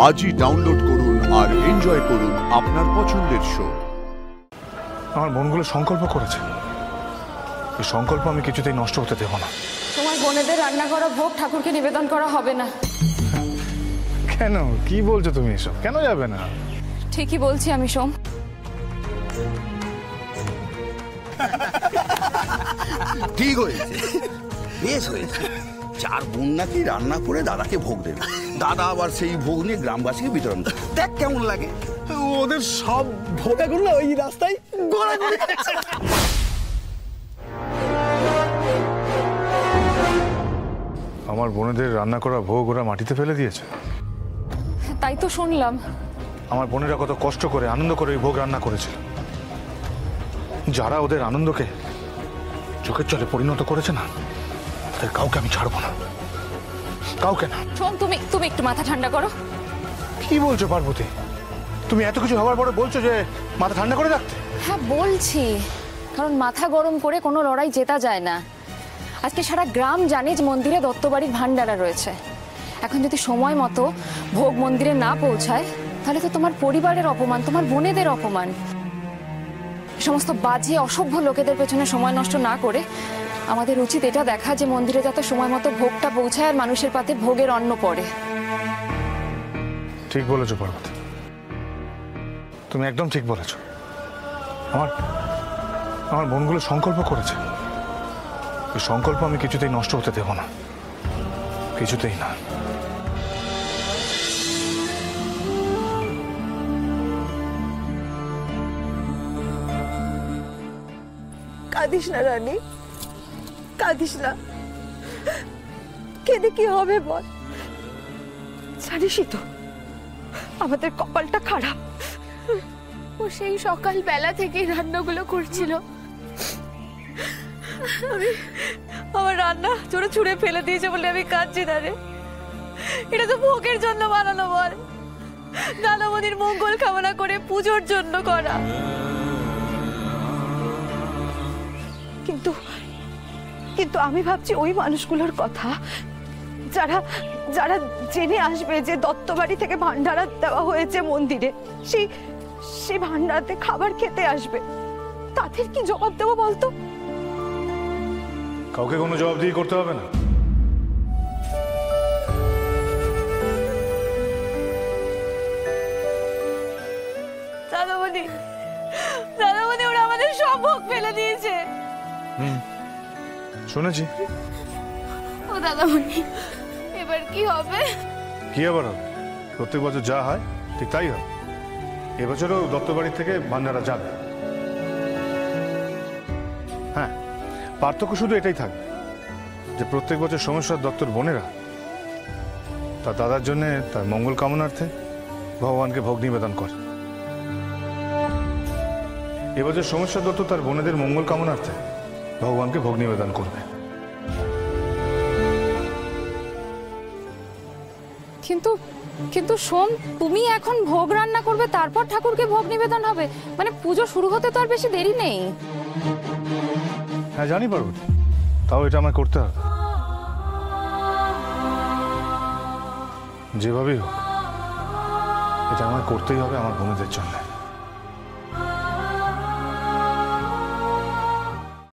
আজই ডাউনলোড করুন আর এনজয় করুন আপনার পছন্দের শো। আমার বোনগুলো সংকল্প করেছে, এই সংকল্প আমি কিছুতেই নষ্ট হতে দেব না। তোমার বোনেদের রান্না করা ভোগ ঠাকুরকে নিবেদন করা হবে না। কেন, কি বলছো তুমি এসব? কেন যাবে না? ঠিকই বলছি আমি সোম। ঠিক হয়েছে, বেশ হয়েছে। চার বোন নাকি রান্না করে দাদাকে ভোগ দেবে, দাদা আবার সেই ভোগ নিয়ে গ্রামবাসীকে বিতরণ করে। দেখ কেমন লাগে। ওদের সব ভোটাগুলো ওই রাস্তায় ঘোরাঘুরি করছে। আমার বোনেদের রান্না করা ভোগ ওরা মাটিতে ফেলে দিয়েছে। তাই তো শুনলাম। আমার বোনেরা কত কষ্ট করে আনন্দ করে ওই ভোগ রান্না করেছিল। যারা ওদের আনন্দকে চোখের জলে পরিণত করেছে না, তাদের কাউকে আমি ছাড়বো না, কাউকে না। সোম, তুমি একটু মাথা ঠান্ডা করো। কি বলছো পার্বতী? তুমি এত কিছু হওয়ার পরে বলছো যে মাথা ঠান্ডা করে রাখতে? হ্যাঁ বলছি, কারণ মাথা গরম করে কোনো লড়াই জেতা যায় না। আজকে সারা গ্রাম জানে যে মন্দিরে দত্তবাড়ির ভান্ডারা রয়েছে। এখন যদি সময় মতো ভোগ মন্দিরে না পৌঁছায়, তাহলে তো তোমার পরিবারের অপমান, তোমার বোনেদের অপমান। সমস্ত বাজে অসভ্য লোকেদের পেছনে সময় নষ্ট না করে আমাদের উচিত এটা দেখা যে মন্দিরে যাতে সময় মতো ভোগটা পৌঁছায় আর মানুষের পাতে ভোগের অন্ন পড়ে। ঠিক বলেছো পার্বতী, তুমি একদম ঠিক বলেছো। আমার বোনগুলো সংকল্প করেছে, এই সংকল্প আমি কিছুতেই নষ্ট হতে দেব না, কিছুতেই না। কাঁদিস না রানী, কাঁদিস না। কেঁদে কি হবে বল? জানিসই তো আমাদের কপালটা খারাপ। ও সেই সকাল বেলা থেকে রান্নাগুলো করছিল। আমার রান্না জোরে ছুঁড়ে ফেলে দিয়েছে বলে আমি কাঁদছি না রে। এটা তো ভোগের জন্য বানানো বল, দাদামণির মঙ্গল কামনা করে পুজোর জন্য করা। কিন্তু কিন্তু আমি ভাবছি ওই মানুষগুলোর কথা যারা যারা জেনে আসবে যে দত্তবাড়ি থেকে ভান্ডারা দেওয়া হয়েছে মন্দিরে, সেই ভান্ডারাতে খাবার খেতে আসবে। তাদের কি জবাব দেবো বলতো? কাউকে কোনো জবাব দিয়ে করতে হবে না। দাদামণি, দাদামণি ওরা আমাদের সব ভোগ ফেলে দিয়েছে। শুনেছি। ও দাদামণি, এবার কি হবে? কি আবার হবে? প্রত্যেক বছর যা হয় ঠিক তাই হবে। এবছরও দত্তবাড়ি থেকে ভান্ডারা যাবে। হ্যাঁ, পার্থক্য শুধু এটাই থাকবে যে প্রত্যেক বছর সোমেশ্বর দত্তর বোনেরা তার দাদার জন্য তার মঙ্গল কামনার্থে ভগবানকে ভোগ নিবেদন করে। এবছর সোমেশ্বর দত্ত তার বোনেদের মঙ্গল কামনার্থে ভগবানকে ভোগ নিবেদন করবে। কিন্তু কিন্তু সোম, তুমি এখন ভোগ রান্না করবে, তারপর ঠাকুরকে ভোগ নিবেদন হবে? মানে পুজো শুরু হতে তো আর বেশি দেরি নেই। হ্যাঁ জানি পার্বতী, তাও এটা আমায় করতে হবে। যেভাবেই হোক এটা আমায় করতেই হবে আমার বোনেদের জন্য।